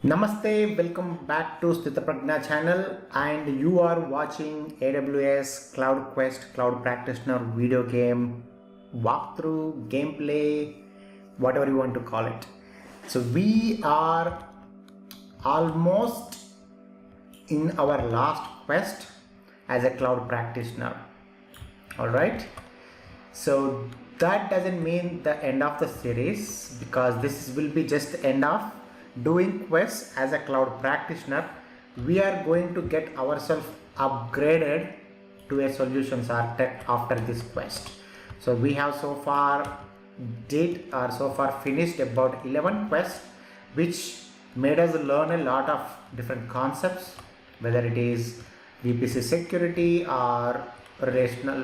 Namaste, welcome back to Sthita Prajna channel, and you are watching AWS Cloud Quest Cloud Practitioner video game walkthrough, gameplay, whatever you want to call it. So we are almost in our last quest as a cloud practitioner. Alright, so that doesn't mean the end of the series, because this will be just the end of doing quests as a cloud practitioner. We are going to get ourselves upgraded to a solutions architect after this quest. So we have so far finished about 11 quests, which made us learn a lot of different concepts, whether it is VPC security or relational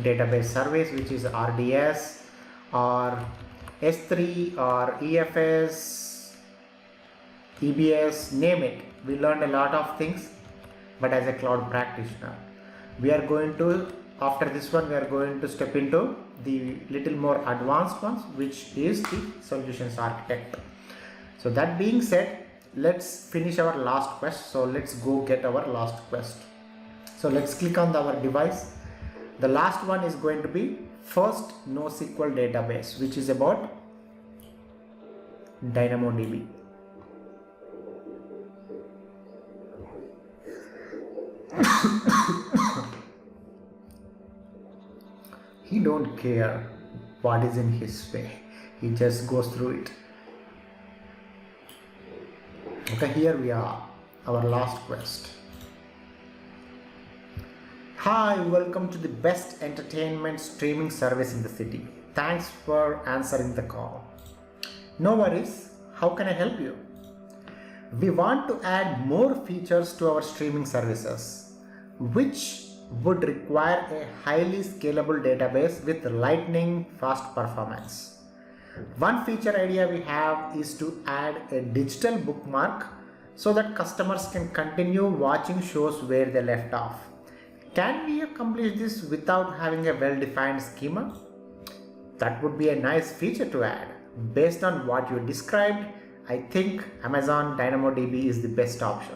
database service, which is RDS, or S3 or EFS, EBS, name it. We learned a lot of things, but as a cloud practitioner, we are going to, after this one, we are going to step into the little more advanced ones, which is the solutions architect. So that being said, let's finish our last quest. So let's go get our last quest. So let's click on our device. The last one is going to be first NoSQL Database, which is about DynamoDB. He don't care what is in his way, he just goes through it. Okay, here we are, our last quest. Hi, welcome to the best entertainment streaming service in the city. Thanks for answering the call. No worries, how can I help you? We want to add more features to our streaming services, which would require a highly scalable database with lightning fast performance. One feature idea we have is to add a digital bookmark so that customers can continue watching shows where they left off. Can we accomplish this without having a well-defined schema? That would be a nice feature to add. Based on what you described, I think Amazon DynamoDB is the best option.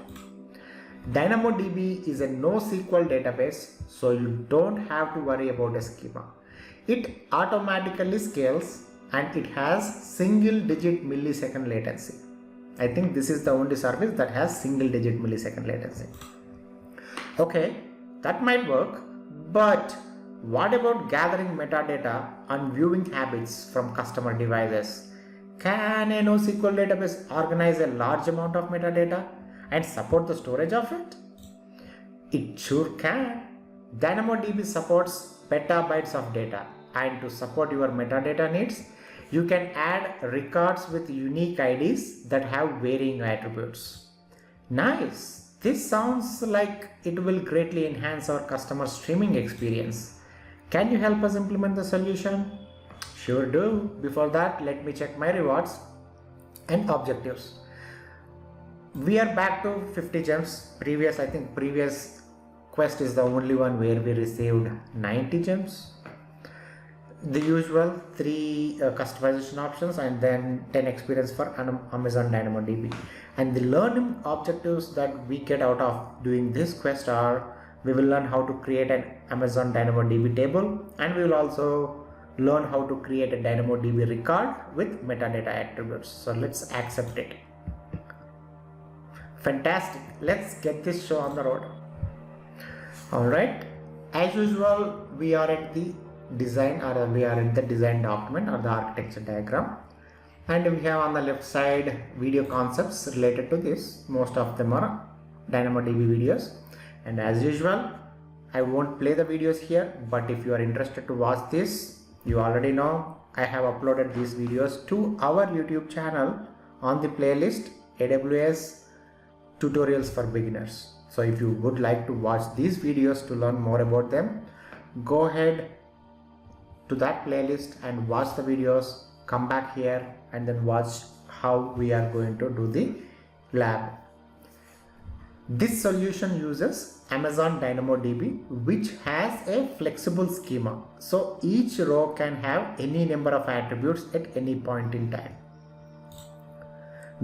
DynamoDB is a NoSQL database, so you don't have to worry about a schema. It automatically scales and it has single-digit millisecond latency. I think this is the only service that has single-digit millisecond latency. Okay, that might work, but what about gathering metadata on viewing habits from customer devices? Can a NoSQL database organize a large amount of metadata and support the storage of it? It sure can. DynamoDB supports petabytes of data, and to support your metadata needs, you can add records with unique IDs that have varying attributes. Nice. This sounds like it will greatly enhance our customer streaming experience. Can you help us implement the solution? Sure do. Before that, let me check my rewards and objectives. We are back to 50 gems. I think previous quest is the only one where we received 90 gems. The usual 3 customization options and then 10 experience for Amazon DynamoDB. And the learning objectives that we get out of doing this quest are, we will learn how to create an Amazon DynamoDB table, and we will also learn how to create a DynamoDB record with metadata attributes. So let's accept it. Fantastic. Let's get this show on the road. Alright, as usual, we are at the design, or we are in the design document or the architecture diagram, and we have on the left side video concepts related to this. Most of them are DynamoDB videos, and as usual, I won't play the videos here, but if you are interested to watch this, you already know I have uploaded these videos to our YouTube channel on the playlist AWS Tutorials for Beginners. So if you would like to watch these videos to learn more about them, go ahead to that playlist and watch the videos, come back here and then watch how we are going to do the lab. This solution uses Amazon DynamoDB, which has a flexible schema. So each row can have any number of attributes at any point in time.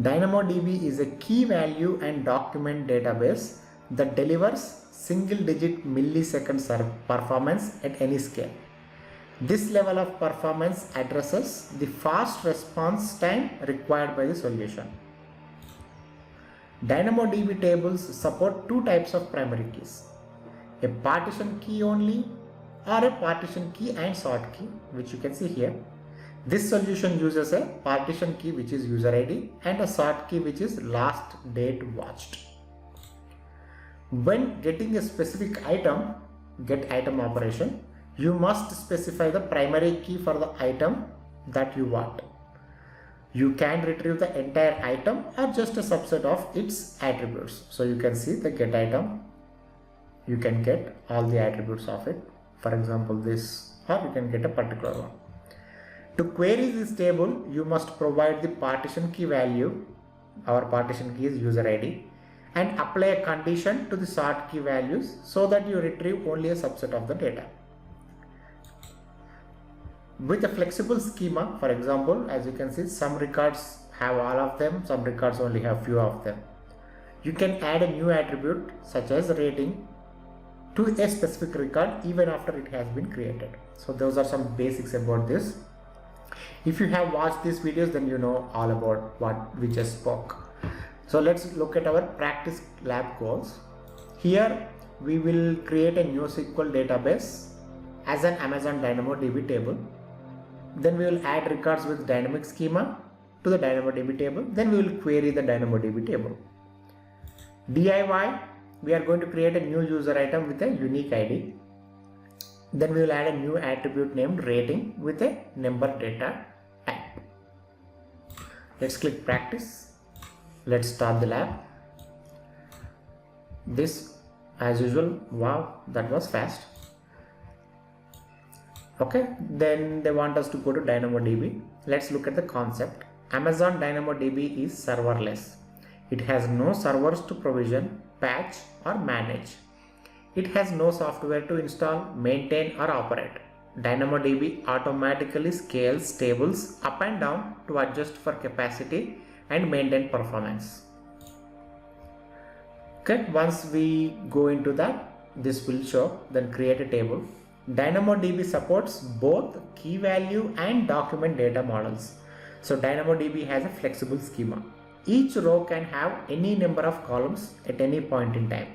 DynamoDB is a key value and document database that delivers single-digit millisecond performance at any scale. This level of performance addresses the fast response time required by the solution. DynamoDB tables support two types of primary keys, a partition key only or a partition key and sort key, which you can see here. This solution uses a partition key, which is user ID, and a sort key, which is last date watched. When getting a specific item, get item operation, you must specify the primary key for the item that you want. You can retrieve the entire item or just a subset of its attributes. So you can see the get item, you can get all the attributes of it. For example, this, or you can get a particular one. To query this table, you must provide the partition key value, our partition key is user ID, and apply a condition to the sort key values so that you retrieve only a subset of the data. With a flexible schema, for example, as you can see, some records have all of them, some records only have few of them. You can add a new attribute such as rating to a specific record even after it has been created. So those are some basics about this. If you have watched these videos, then you know all about what we just spoke. So let's look at our practice lab goals. Here we will create a NoSQL database as an Amazon DynamoDB table. Then we will add records with dynamic schema to the DynamoDB table. Then we will query the DynamoDB table. DIY, we are going to create a new user item with a unique ID. Then we will add a new attribute named rating with a number data type. Let's click practice. Let's start the lab. This, as usual, wow, that was fast. Okay, then they want us to go to DynamoDB. Let's look at the concept. Amazon DynamoDB is serverless. It has no servers to provision, patch or manage. It has no software to install, maintain or operate. DynamoDB automatically scales tables up and down to adjust for capacity and maintain performance. Okay, once we go into that, this will show, then create a table. DynamoDB supports both key value and document data models. So DynamoDB has a flexible schema. Each row can have any number of columns at any point in time.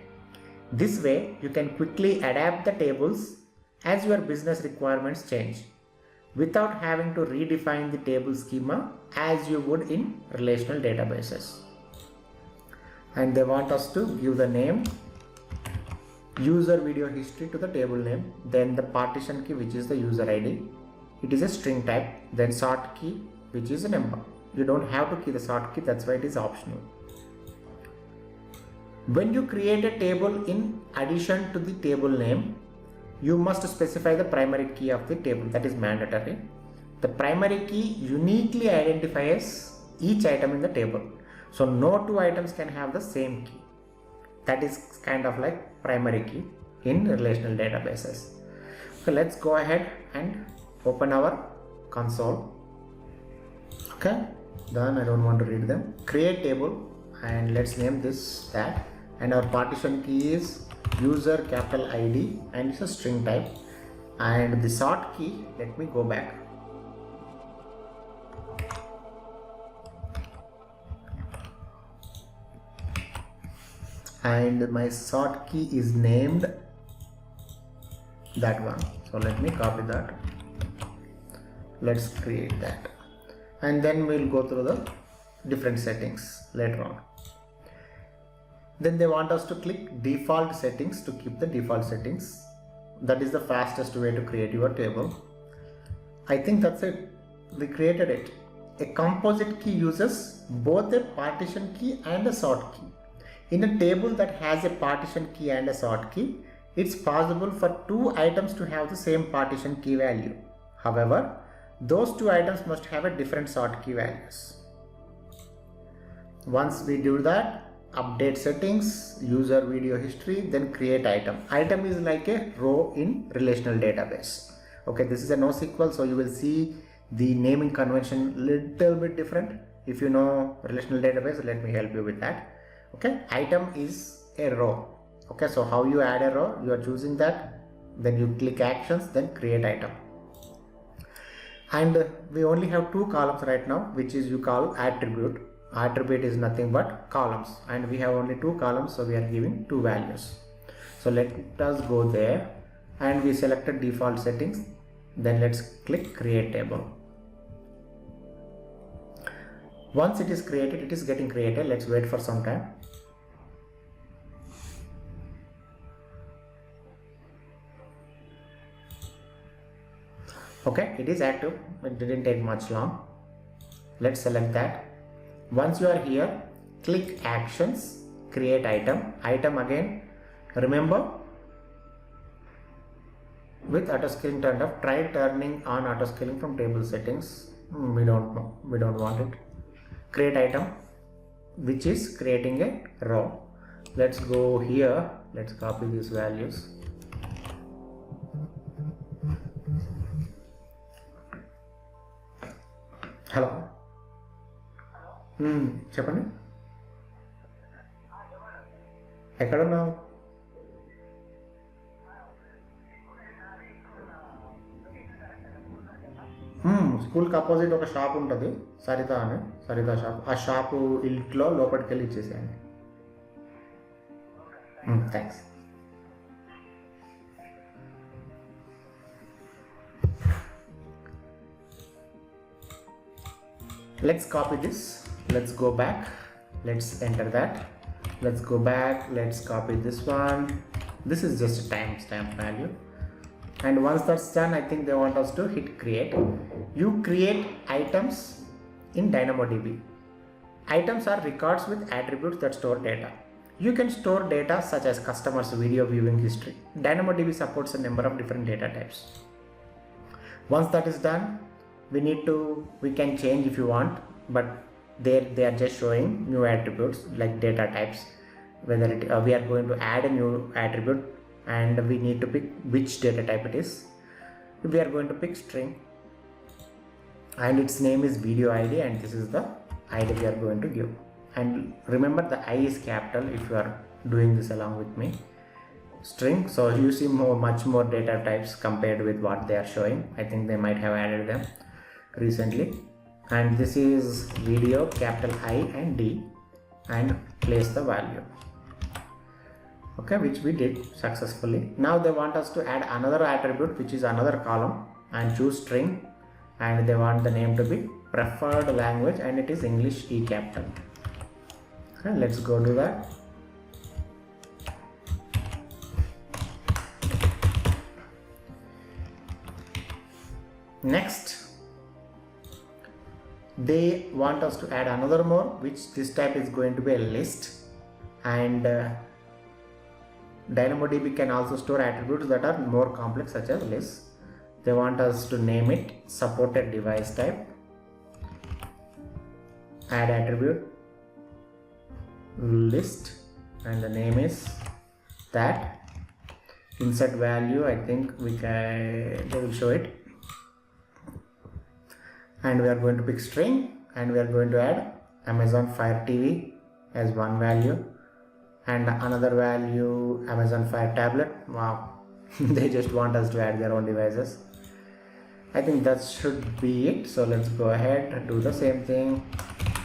This way, you can quickly adapt the tables as your business requirements change without having to redefine the table schema as you would in relational databases. And they want us to give the name, user video history to the table name, then the partition key, which is the user ID. It is a string type, then sort key, which is a number. You don't have to key the sort key, that's why it is optional. When you create a table in addition to the table name, you must specify the primary key of the table, that is mandatory. The primary key uniquely identifies each item in the table. So no two items can have the same key. That is kind of like primary key in relational databases. So let's go ahead and open our console. Okay, done. I don't want to read them. Create table and let's name this that. And our partition key is user capital ID and it's a string type. And the sort key, let me go back. And my sort key is named that one. So let me copy that. Let's create that. And then we'll go through the different settings later on. Then they want us to click default settings to keep the default settings. That is the fastest way to create your table. I think that's it. We created it. A composite key uses both a partition key and a sort key. In a table that has a partition key and a sort key, it's possible for two items to have the same partition key value. However, those two items must have a different sort key values. Once we do that, update settings, user video history, then create item. Item is like a row in relational database. Okay, this is a NoSQL, so you will see the naming convention little bit different. if you know relational database, let me help you with that. Okay, item is a row. Okay, so how you add a row? You are choosing that, then you click actions, then create item. And we only have 2 columns right now, which is you call attribute. Attribute is nothing but columns, and we have only 2 columns, so we are giving 2 values. So let us go there, and we selected default settings. Then let's click create table. Once it is created, it is getting created. Let's wait for some time. Okay, it is active. It didn't take much long. Let's select that. Once you are here, click actions, create item. Item again, remember, with auto scaling turned off, try turning on auto scaling from table settings. We don't know, we don't want it. Create item, which is creating a row. Let's go here, let's copy these values. Hello. చెప్పండి, ఎక్కడున్నావు? స్కూల్కి opposite ఒక shop ఉంటుంది, సరిత అని, Saritha shop. ఆ shop ఇంట్లో లోపలికి వెళ్ళి ఇచ్చేసేయండి. Thanks. Let's copy this. Let's go back. Let's enter that. Let's go back. Let's copy this one. This is just a timestamp value. And once that's done, I think they want us to hit create. You create items in DynamoDB. Items are records with attributes that store data. You can store data such as customers' video viewing history. DynamoDB supports a number of different data types. Once that is done, we can change if you want, but they are just showing new attributes like data types. Whether we are going to add a new attribute, and we need to pick which data type it is. We are going to pick string, and its name is video ID, and this is the ID we are going to give. And remember, the I is capital if you are doing this along with me. String, so you see much more data types compared with what they are showing. I think they might have added them recently. And this is video, capital I and D, and place the value. Okay, which we did successfully. Now they want us to add another attribute, which is another column, and choose string, and they want the name to be preferred language, and it is English E capital. Okay, let's go do that. Next, they want us to add another more, which this type is going to be a list, and DynamoDB can also store attributes that are more complex, such as lists. They want us to name it supported device type, add attribute list, and the name is that. Insert value, I think they will show it. And we are going to pick string, and we are going to add Amazon Fire TV as one value, and another value Amazon Fire tablet. Wow. They just want us to add their own devices. I think that should be it. So let's go ahead and do the same thing.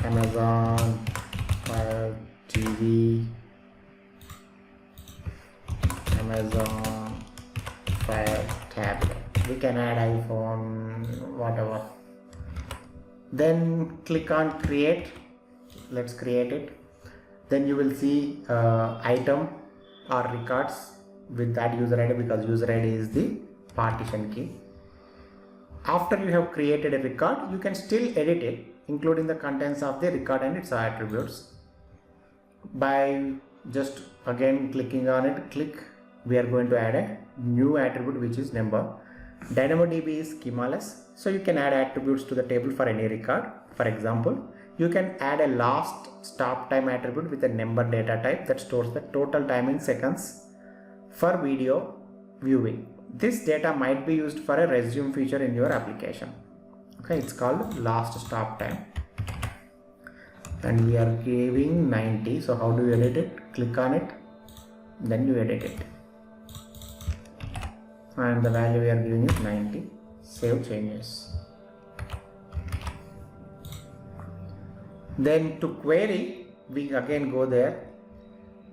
Amazon Fire TV, Amazon Fire tablet. We can add iPhone, whatever. Then click on create. Let's create it. Then you will see item or records with that user ID, because user ID is the partition key. After you have created a record, you can still edit it, including the contents of the record and its attributes, by just again clicking on it. We are going to add a new attribute, which is number. DynamoDB is schemaless, so you can add attributes to the table for any record. For example, you can add a last stop time attribute with a number data type that stores the total time in seconds for video viewing. This data might be used for a resume feature in your application. Okay, it's called last stop time. and we are giving 90. So how do you edit it? Click on it, then you edit it, and the value we are giving is 90. Save changes. Then to query, we again go there,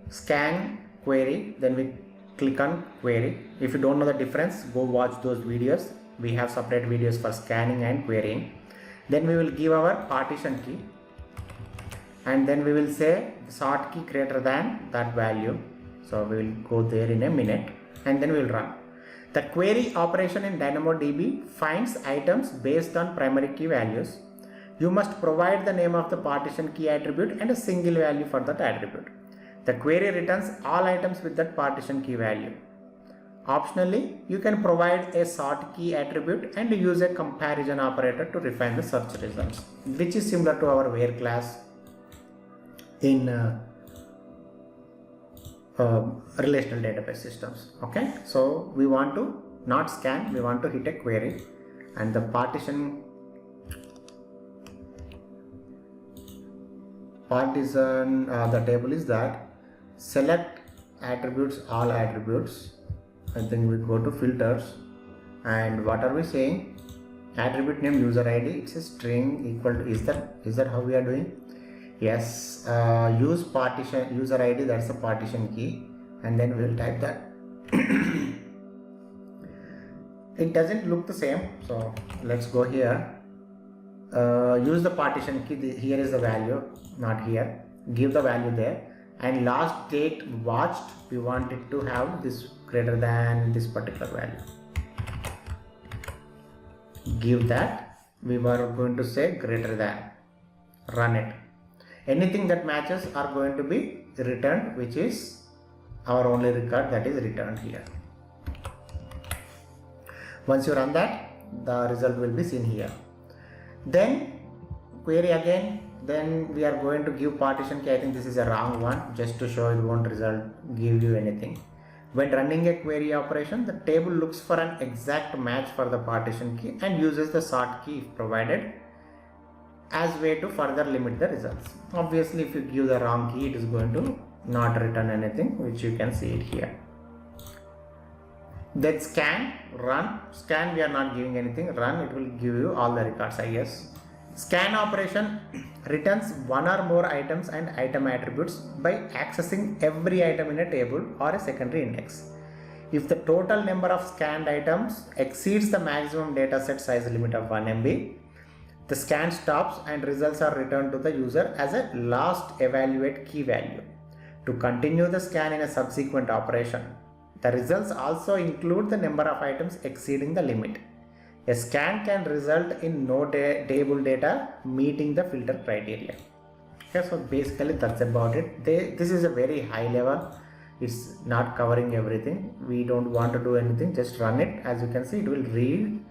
scan query, then we click on query. If you don't know the difference, go watch those videos. We have separate videos for scanning and querying. Then we will give our partition key, and then we will say sort key greater than that value. So we will go there in a minute, and then we will run. The query operation in DynamoDB finds items based on primary key values. You must provide the name of the partition key attribute and a single value for that attribute. The query returns all items with that partition key value. Optionally, you can provide a sort key attribute and use a comparison operator to refine the search results, which is similar to our where class in relational database systems. Okay, so we want to not scan, we want to hit a query, and the partition the table is that select attributes, all attributes. I think we go to filters, and what are we saying? Attribute name user ID, it's a string equal to, is that how we are doing? Yes, use partition user ID, that's the partition key, and then we will type that. It doesn't look the same, so let's go here. Use the partition key, here is the value, not here. Give the value there, and last date watched, we want it to have this greater than this particular value. Give that, we were going to say greater than, run it. Anything that matches are going to be returned, which is our only record that is returned here. Once you run that, the result will be seen here. Then query again, then we are going to give partition key. I think this is a wrong one, just to show it won't give you anything. When running a query operation, the table looks for an exact match for the partition key and uses the sort key if provided as way to further limit the results. Obviously, if you give the wrong key, it is going to not return anything, which you can see it here. Then scan, run. Scan, we are not giving anything. Run, it will give you all the records, I guess. Scan operation returns one or more items and item attributes by accessing every item in a table or a secondary index. If the total number of scanned items exceeds the maximum dataset size limit of 1 MB, the scan stops and results are returned to the user as a last evaluate key value. To continue the scan in a subsequent operation, the results also include the number of items exceeding the limit. A scan can result in no table data meeting the filter criteria. Okay, so basically that's about it. This is a very high level. It's not covering everything. We don't want to do anything. Just run it. As you can see, it will read.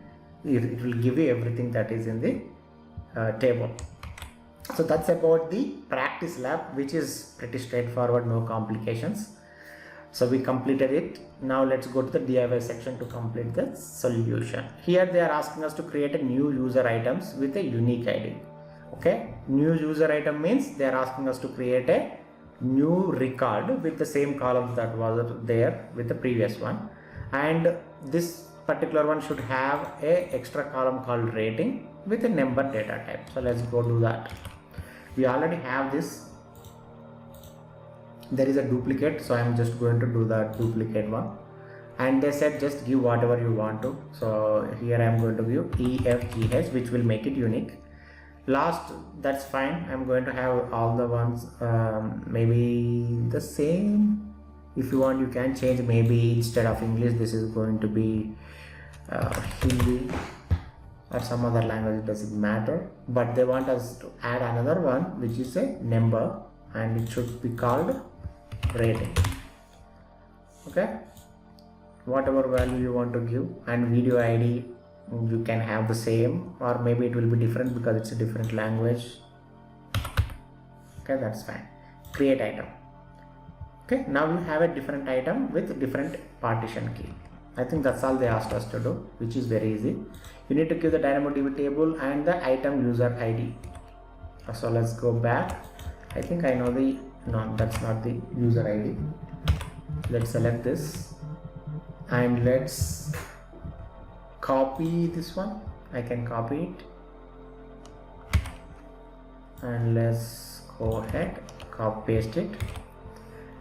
It will give you everything that is in the table. So that's about the practice lab, which is pretty straightforward, no complications. So we completed it. Now let's go to the DIY section to complete the solution. Here they are asking us to create a new user items with a unique ID. Okay, new user item means they are asking us to create a new record with the same columns that was there with the previous one, and this particular one should have a extra column called rating with a number data type. So let's go do that. We already have this. There is a duplicate, so I am just going to do that duplicate one, and they said just give whatever you want to. So here I am going to give EFGH, which will make it unique. Last, that's fine. I'm going to have all the ones maybe the same. If you want, you can change. Maybe instead of English, this is going to be Hindi or some other language. It doesn't matter, but they want us to add another one, which is a number, and it should be called rating. Okay, whatever value you want to give, and video ID you can have the same, or maybe it will be different because it's a different language. Okay, that's fine. Create item. Okay, now you have a different item with different partition key. I think that's all they asked us to do, which is very easy. You need to give the DynamoDB table and the item user ID. So let's go back. I think I know the, no, that's not the user ID. Let's select this and let's copy this one. I can copy it and let's go ahead, copy paste it,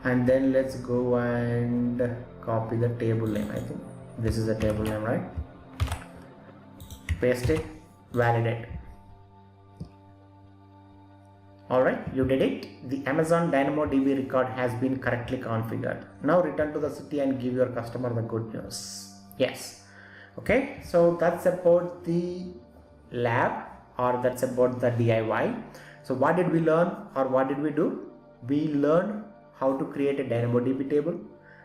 and then let's go and copy the table name. I think this is the table name, right? Paste it, validate. Alright, you did it. The Amazon DynamoDB record has been correctly configured. Now return to the city and give your customer the good news. Yes. Okay, so that's about the lab, or that's about the DIY. So what did we learn, or what did we do? We learned how to create a DynamoDB table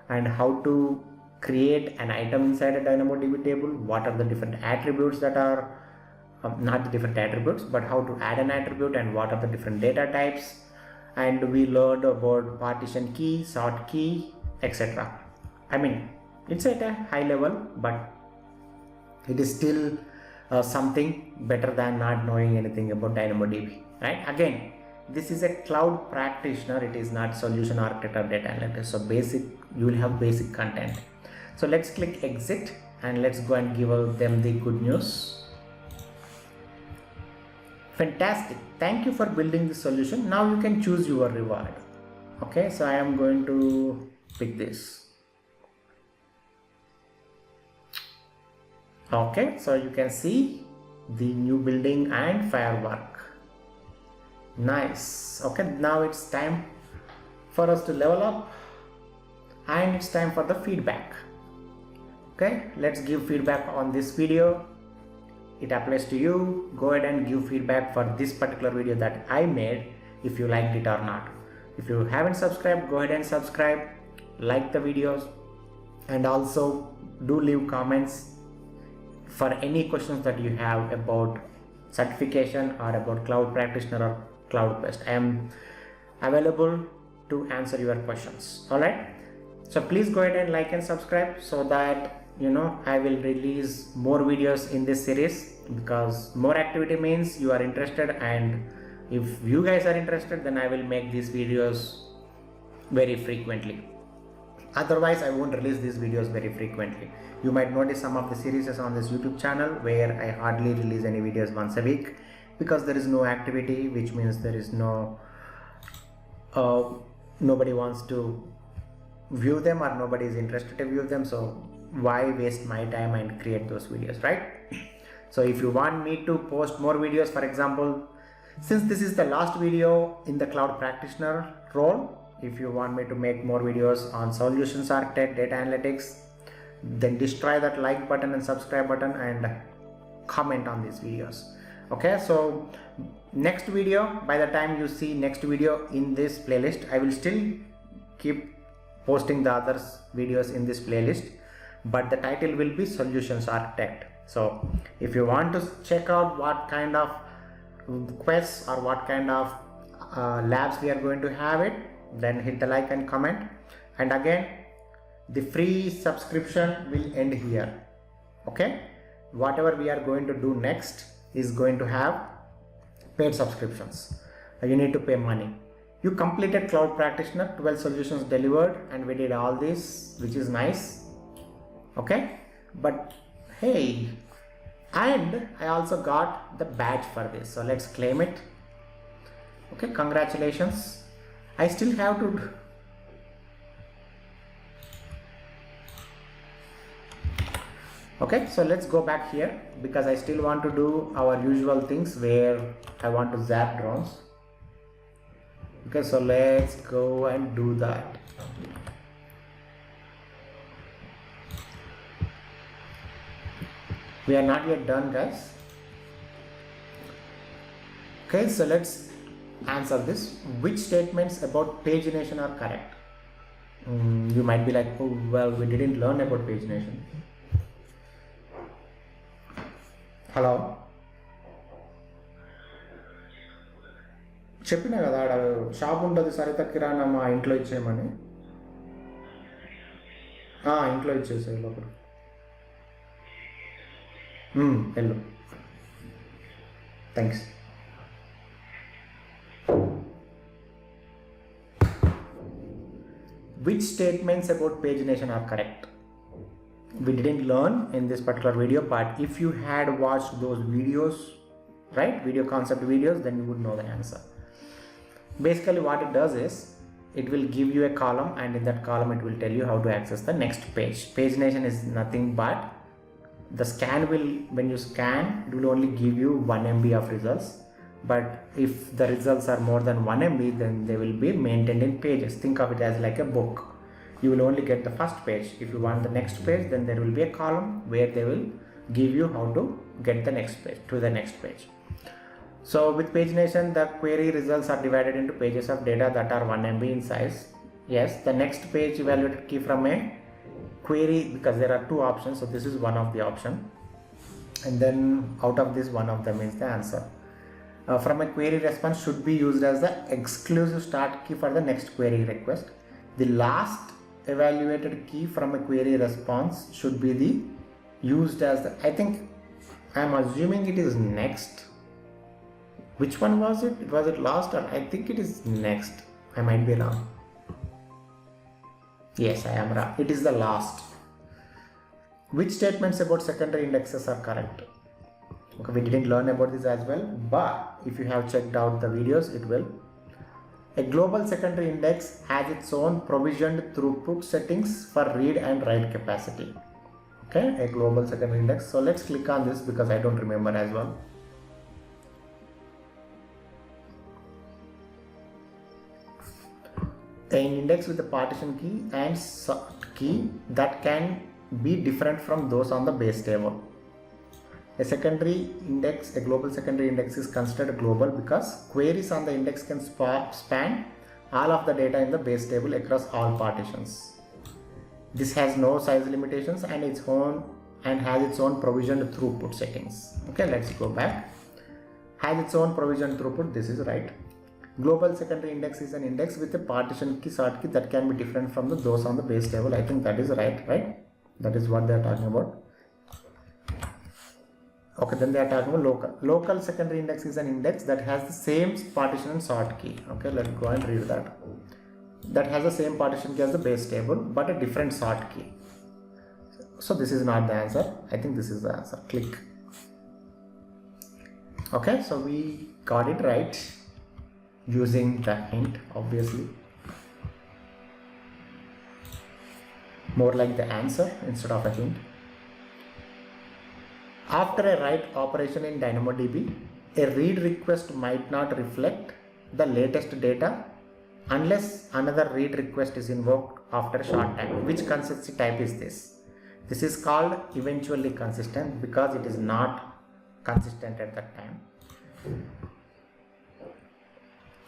and how to create an item inside a DynamoDB table. What are the different attributes that are not the different attributes, but how to add an attribute and what are the different data types. And we learned about partition key, sort key, etc. I mean, it's at a high level, but it is still something better than not knowing anything about DynamoDB, right? Again, this is a cloud practitioner. It is not solution architect or data analyst. So basic, you will have basic content. So let's click exit and let's go and give them the good news. Fantastic. Thank you for building the solution. Now you can choose your reward. Okay, so I am going to pick this. Okay, so you can see the new building and firework. Nice. Okay, now it's time for us to level up and it's time for the feedback. Okay, let's give feedback on this video. It applies to you. Go ahead and give feedback for this particular video that I made, if you liked it or not. If you haven't subscribed, go ahead and subscribe, like the videos, and also do leave comments for any questions that you have about certification or about cloud practitioner or cloud quest. I am available to answer your questions. All right, so please go ahead and like and subscribe so that I will release more videos in this series, because more activity means you are interested, and if you guys are interested, then I will make these videos very frequently. Otherwise I won't release these videos very frequently. You might notice some of the series on this YouTube channel where I hardly release any videos once a week, because there is no activity, which means there is no nobody wants to view them, or nobody is interested to view them. So why waste my time and create those videos, right? So if you want me to post more videos, for example, since this is the last video in the cloud practitioner role, if you want me to make more videos on solutions architect, data analytics, then destroy that like button and subscribe button and comment on these videos. Okay, so next video, by the time you see next video in this playlist, I will still keep posting the other videos in this playlist, but the title will be solutions architect. So if you want to check out what kind of quests or what kind of labs we are going to have it, then hit the like and comment. And again, the free subscription will end here. Okay, whatever we are going to do next is going to have paid subscriptions. You need to pay money. You completed cloud practitioner, 12 solutions delivered, and we did all this, which is nice. Okay, but hey, and I also got the badge for this, so let's claim it. Okay, congratulations. I still have to okay, so let's go back here, because I still want to do our usual things where I want to zap drones. Okay, so let's go and do that. We are not yet done, guys. Okay, so let's answer this. Which statements about pagination are correct? You might be like, oh well, we didn't learn about pagination. Hello, చెప్పినా కదా ఆడ shop ఉంటుంది సరిత కిరాణా మా ఇంట్లో ఇచ్చేయమని. ఇంట్లో ఇచ్చేసే లోపల వెళ్ళు. Thanks. Which statements about pagination are correct? We didn't learn in this particular video, but if you had watched those videos, right, video concept videos, then you would know the answer. Basically what it does is, it will give you a column, and in that column it will tell you how to access the next page. Pagination is nothing but the scan will, when you scan, it will only give you 1 MB of results. But if the results are more than 1 MB, then they will be maintained in pages. Think of it as like a book. You will only get the first page. If you want the next page, then there will be a column where they will give you how to get the next page to the next page. So with pagination, the query results are divided into pages of data that are 1 MB in size. Yes, the next page evaluated key from a query, because there are 2 options, so this is one of the option, and then out of this, one of them is the answer. From a query response should be used as the exclusive start key for the next query request. The last evaluated key from a query response should be the used as the, I think I am assuming it is next. Which one was it? Was it last, or I think it is next? I might be wrong. Yes, I am wrong. It is the last. Which statements about secondary indexes are correct? Okay, we didn't learn about this as well, but if you have checked out the videos, it will. A global secondary index has its own provisioned throughput settings for read and write capacity. Okay, a global secondary index. So let's click on this because I don't remember as well. An index with a partition key and sort key that can be different from those on the base table. A secondary index, a global secondary index is considered global because queries on the index can span all of the data in the base table across all partitions. This has no size limitations and has its own provisioned throughput settings. Okay, let's go back. Has its own provisioned throughput, this is right. Global secondary index is an index with a partition key, sort key that can be different from those on the base table. I think that is right? That is what they are talking about. Okay, then they are talking about local. Local secondary index is an index that has the same partition and sort key. Okay, let's go and read that. That has the same partition key as the base table, but a different sort key. So this is not the answer. I think this is the answer. Click. Okay, so we got it right using the hint, obviously. More like the answer instead of a hint. After a write operation in DynamoDB, a read request might not reflect the latest data unless another read request is invoked after a short time. Which consistency type is this? This is called eventually consistent because it is not consistent at that time.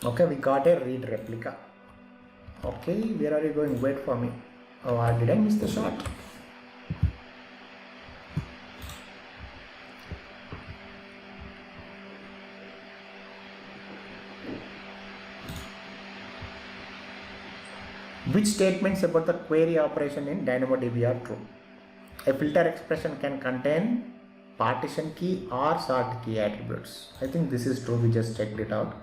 Okay, we got a read replica. Okay, where are you going? Wait for me. Oh, did I miss the shot? Which statements about the query operation in DynamoDB are true? A filter expression can contain partition key or sort key attributes. I think this is true. We just checked it out.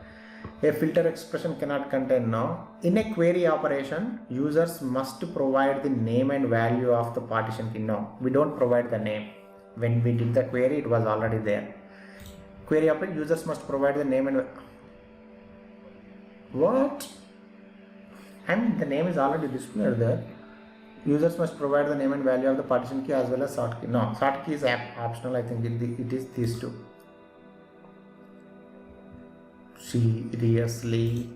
A filter expression cannot contain now. In a query operation, users must provide the name and value of the partition key. No, we don't provide the name. When we did the query, it was already there. Query operation, users must provide the name and what? And the name is already displayed there. Users must provide the name and value of the partition key as well as sort key. No, sort key is optional. I think it is these two. Seriously.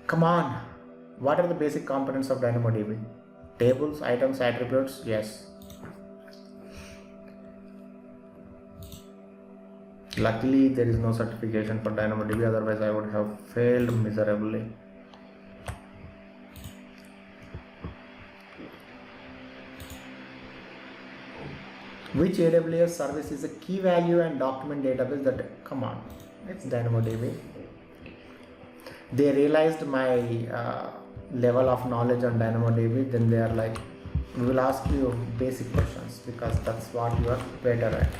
Come on. What are the basic components of DynamoDB? Tables, items, attributes? Yes. Luckily, there is no certification for DynamoDB, otherwise I would have failed miserably. Which AWS service is a key value and document database that, come on, it's DynamoDB. They realized my level of knowledge on DynamoDB, then they are like, we will ask you basic questions because that's what you are better at.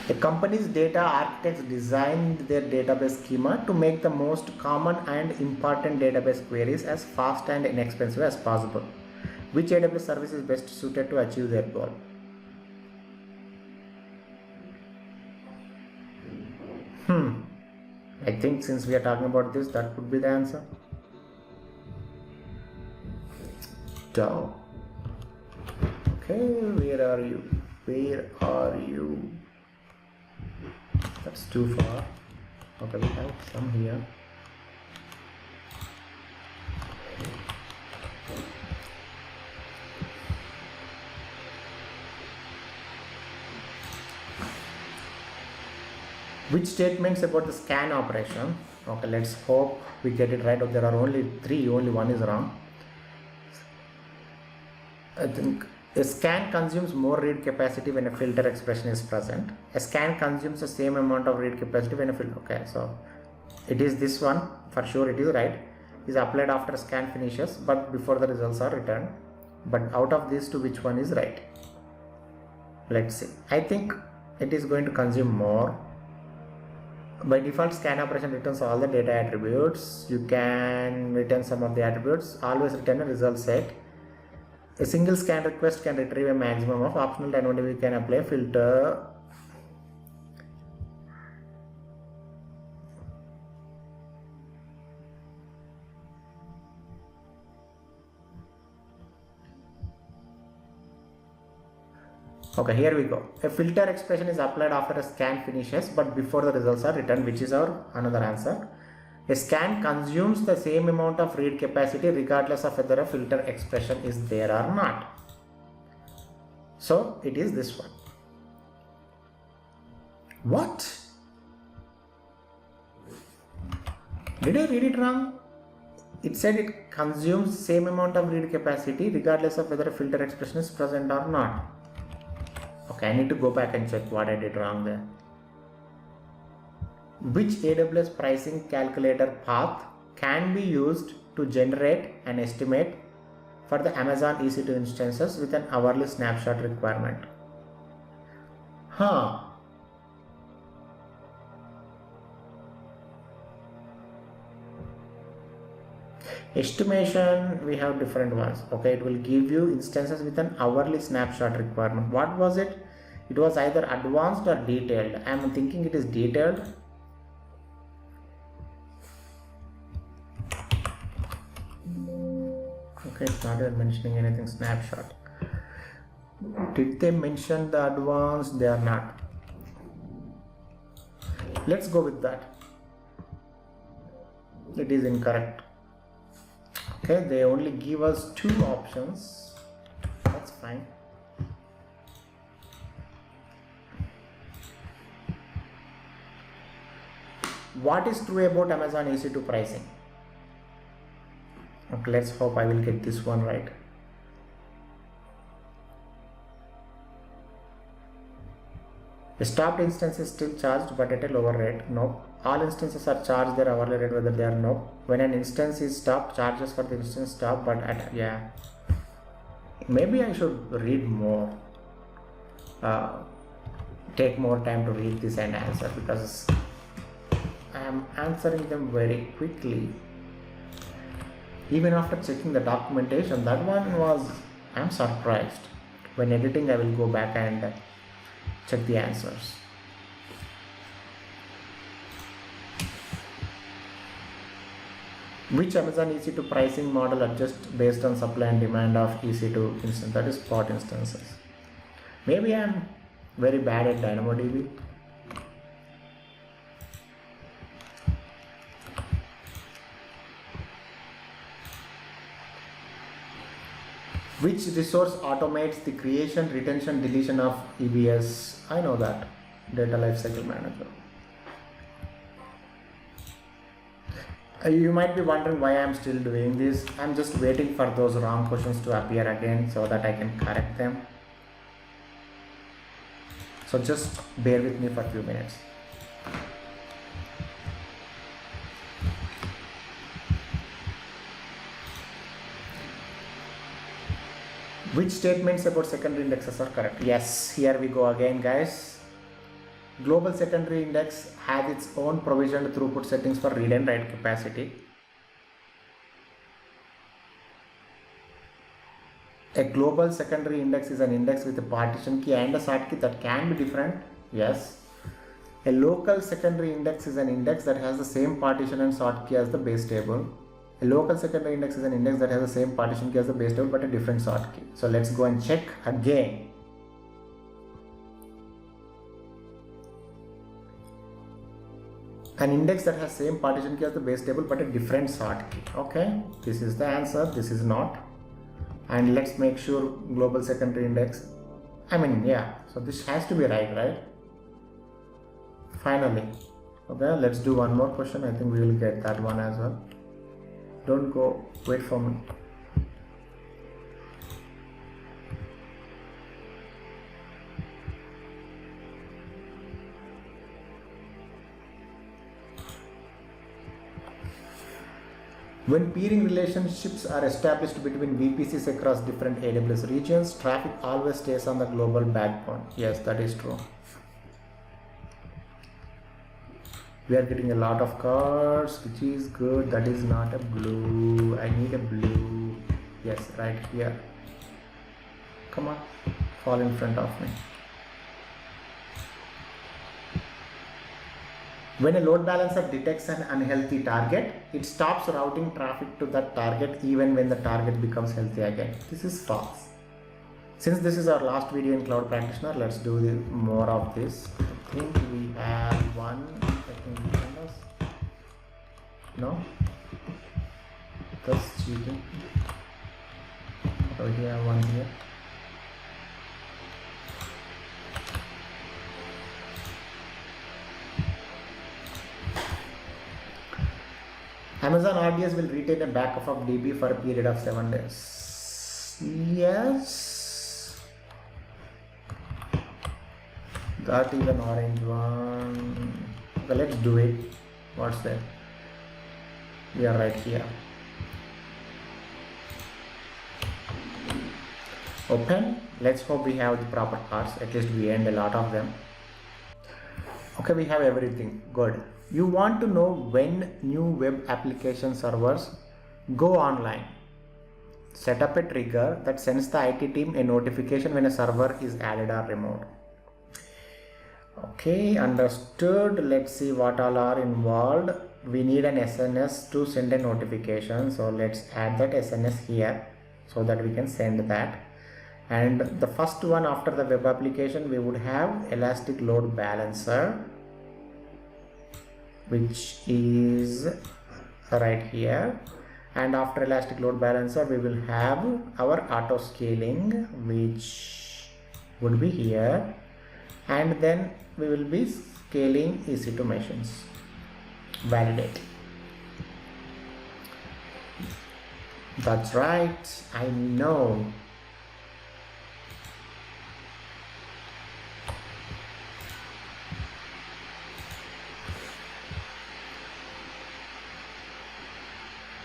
A company's data architects designed their database schema to make the most common and important database queries as fast and inexpensive as possible. Which AWS service is best suited to achieve their goal? I think since we are talking about this, that would be the answer. Down. Okay, where are you? Where are you? That's too far. Okay, we have some here. Which statements about the scan operation? Okay, let's hope we get it right. There are only three, only one is wrong. I think a scan consumes more read capacity when a filter expression is present. A scan consumes the same amount of read capacity when a filter. Okay, so it is this one for sure. It is right. Is applied after scan finishes, but before the results are returned. But out of these two, which one is right? Let's see. I think it is going to consume more. By default, scan operation returns all the data attributes. You can return some of the attributes. Always return a result set. A single scan request can retrieve a maximum of optional DynamoDB. Can apply a filter. Okay, here we go. A filter expression is applied after a scan finishes, but before the results are returned, which is our another answer. A scan consumes the same amount of read capacity regardless of whether a filter expression is there or not. So it is this one. What? Did I read it wrong? It said it consumes same amount of read capacity regardless of whether a filter expression is present or not. Okay, I need to go back and check what I did wrong there. Which AWS pricing calculator path can be used to generate an estimate for the Amazon EC2 instances with an hourly snapshot requirement? Estimation, we have different ones. Okay, it will give you instances with an hourly snapshot requirement. What was it? It was either advanced or detailed. I am thinking it is detailed. Okay, it's not even mentioning anything snapshot. Did they mention the advanced? They are not. Let's go with that. It is incorrect. Okay, they only give us two options. That's fine. What is true about Amazon EC2 pricing? Okay, let's hope I will get this one right. A stopped instance is still charged but at a lower rate. Nope. All instances are charged their hourly rate whether they are no. When an instance is stopped, charges for the instance stop, but at maybe I should read more. Take more time to read this and answer, because I am answering them very quickly. Even after checking the documentation, that one was, I am surprised. When editing, I will go back and check the answers. Which Amazon EC2 pricing model adjusts based on supply and demand of EC2 instance, that is spot instances. Maybe I am very bad at DynamoDB. Which resource automates the creation, retention, deletion of EBS? I know that. Data Lifecycle Manager. You might be wondering why I am still doing this. I am just waiting for those wrong questions to appear again so that I can correct them. So just bear with me for a few minutes. Which statements about secondary indexes are correct? Yes, here we go again, guys. Global secondary index has its own provisioned throughput settings for read and write capacity. A global secondary index is an index with a partition key and a sort key that can be different. Yes. A local secondary index is an index that has the same partition and sort key as the base table. A local secondary index is an index that has the same partition key as the base table but a different sort key. So let's go and check again. An index that has same partition key as the base table but a different sort key. Okay, this is the answer, this is not. And let's make sure global secondary index. So this has to be right? Finally. Okay, let's do one more question. I think we will get that one as well. Don't go, wait for me. When peering relationships are established between VPCs across different AWS regions, traffic always stays on the global backbone. Yes, that is true. We are getting a lot of cards, which is good. That is not a blue. I need a blue. Yes, right here. Come on, fall in front of me. When a load balancer detects an unhealthy target, it stops routing traffic to that target even when the target becomes healthy again. This is false. Since this is our last video in Cloud Practitioner, let's do more of this. I think we have one. No? That's cheating. Oh, we have one here. Amazon RDS will retain a backup of DB for a period of 7 days. Yes. That is an orange one. Okay, let's do it. What's that? We are right here. Open. Let's hope we have the proper parts. At least we end a lot of them. Okay, we have everything. Good. You want to know when new web application servers go online. Set up a trigger that sends the IT team a notification when a server is added or removed. Okay, understood. Let's see what all are involved. We need an SNS to send a notification. So let's add that SNS here so that we can send that. And the first one after the web application, we would have Elastic Load Balancer, which is right here. And after Elastic Load Balancer, we will have our auto scaling, which would be here. And then we will be scaling EC2 machines. Validate. That's right, I know.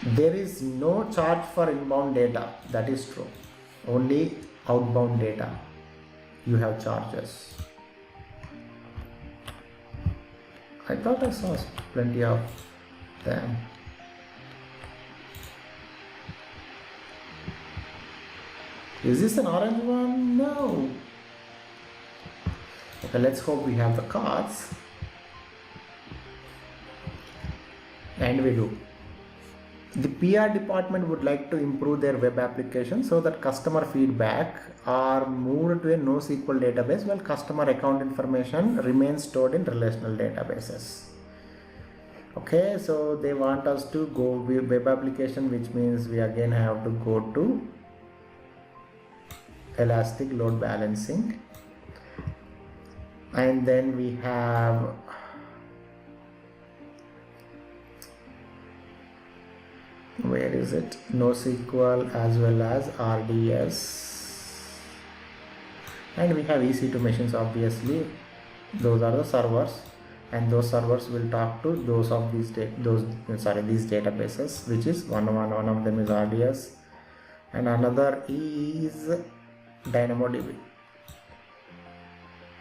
There is no charge for inbound data. That is true. Only outbound data you have charges. I thought I saw plenty of them. Is this an orange one? No. Okay, let's hope we have the cards. And we do. The PR department would like to improve their web application so that customer feedback are moved to a NoSQL database while customer account information remains stored in relational databases. Okay, so they want us to go web application, which means we again have to go to Elastic Load Balancing. And then we have where is it? NoSQL as well as RDS, and we have EC2 machines. Obviously, those are the servers, and those servers will talk to those of these these databases, which is one of them is RDS, and another is DynamoDB.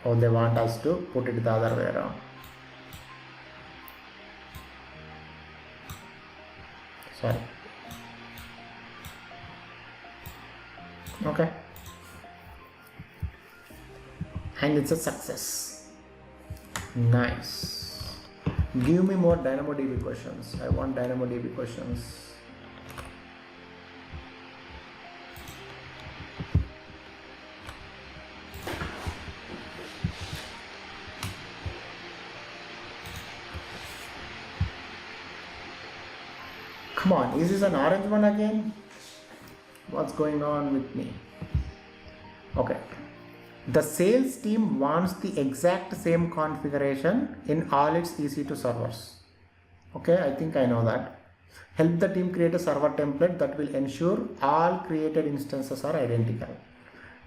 Oh, they want us to put it the other way around. Sorry. Okay. And it's a success. Nice. Give me more DynamoDB questions. I want DynamoDB questions. Come on, is this an orange one again? What's going on with me? Okay. The sales team wants the exact same configuration in all its EC2 servers. Okay, I think I know that. Help the team create a server template that will ensure all created instances are identical.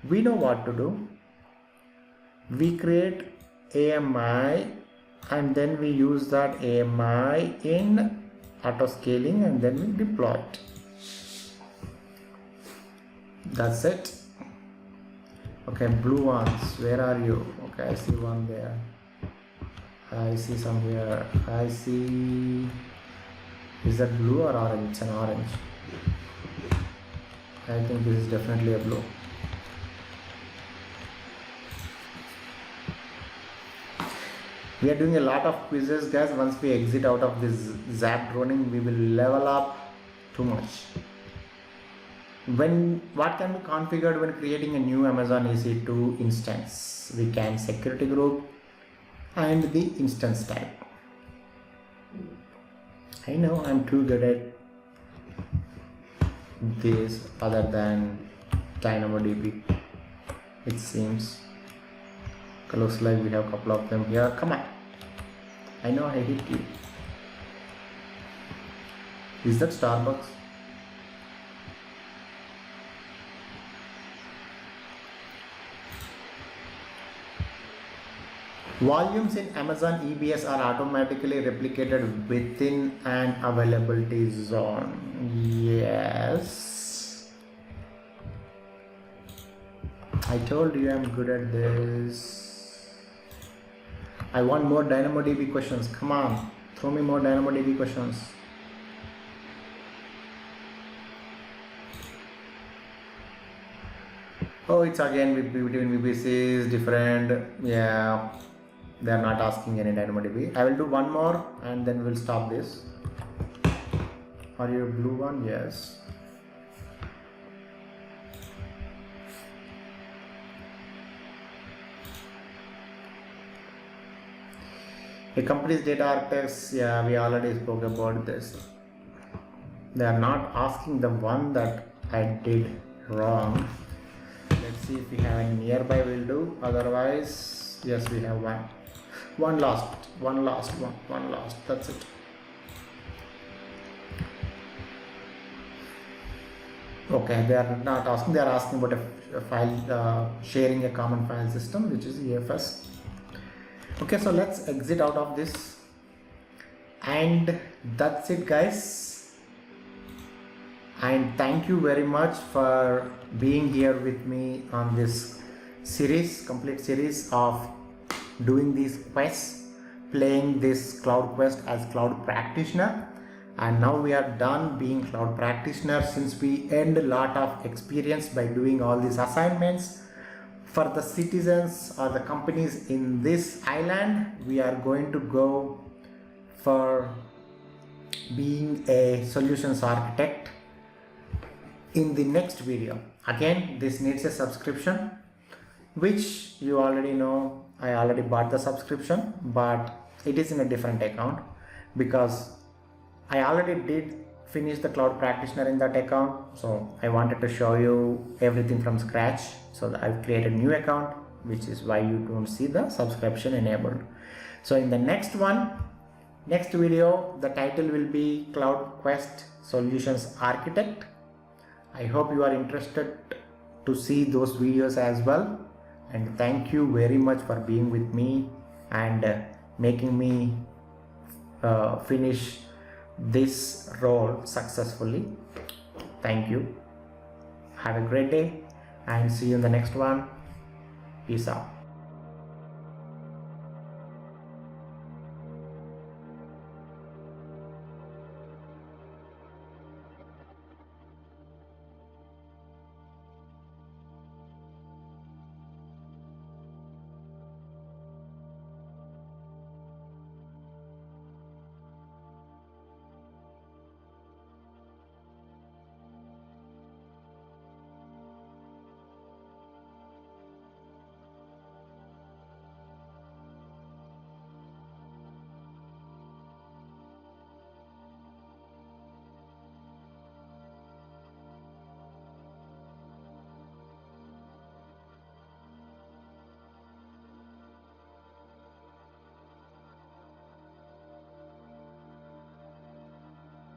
We know what to do. We create AMI and then we use that AMI in auto scaling and then we deploy it. That's it. Okay, blue ones, where are you? Okay, I see one there. I see some here. I see. Is that blue or orange? It's an orange. I think this is definitely a blue. We are doing a lot of quizzes, guys. Once we exit out of this zap droning, we will level up too much. What can be configured when creating a new Amazon EC2 instance? We can security group and the instance type. I know I'm too good at this other than DynamoDB. It seems. Looks like we have a couple of them here. Come on. I know I hit you. Is that Starbucks? Volumes in Amazon EBS are automatically replicated within an availability zone. Yes. I told you I'm good at this. I want more DynamoDB questions. Come on, throw me more DynamoDB questions. Oh, it's again between VPCs, different. Yeah, they are not asking any DynamoDB. I will do one more and then we'll stop this. Are you a blue one? Yes. A company's data architects, yeah, we already spoke about this. They are not asking the one that I did wrong. Let's see if we have any nearby, we'll do. Otherwise, yes, we have one. One last, that's it. Okay, they are not asking, they are asking about a file, sharing a common file system, which is EFS. Okay, so let's exit out of this. And that's it, guys. And thank you very much for being here with me on this series, complete series of doing these quests, playing this cloud quest as cloud practitioner. And now we are done being cloud practitioner, since we earned a lot of experience by doing all these assignments. For the citizens or the companies in this island, we are going to go for being a solutions architect in the next video. Again, this needs a subscription, which you already know. I already bought the subscription, but it is in a different account because I already did finish the cloud practitioner in that account. So I wanted to show you everything from scratch. So I've created a new account, which is why you don't see the subscription enabled. So in the next video, the title will be Cloud Quest Solutions Architect. I hope you are interested to see those videos as well. And thank you very much for being with me and making me finish this role successfully. Thank you. Have a great day and see you in the next one. Peace out.